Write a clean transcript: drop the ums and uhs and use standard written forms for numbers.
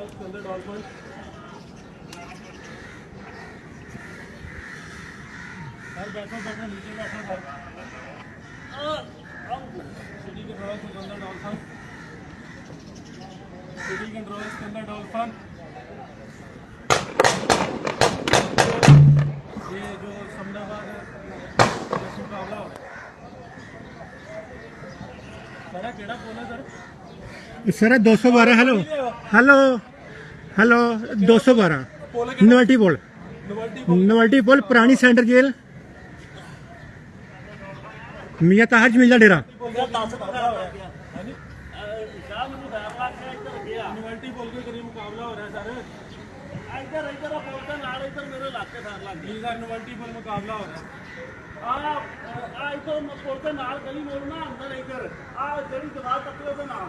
Sikandar dolphin sir बैठो बैठो नीचे बैठो sir city control Sikandar dolphin city control Sikandar dolphin ये जो समदाबाद मुकाबला हो सर केड़ा बोला सर 212 हेलो हेलो हेलो 212 नवल्टी पुल पुरानी सेंटर जेल मियां ताहिर जमील का डेरा यूनिवर्सिटी पुल के करीब मुकाबला हो रहा है सर इधर इधर पुल के नाल इधर मेरे इलाके सार लग गई सर यूनिवर्सिटी पुल मुकाबला हो रहा है इधर पुल के नाल गली मोड़ ना अंदर इधर जड़ी दीवार तक नाल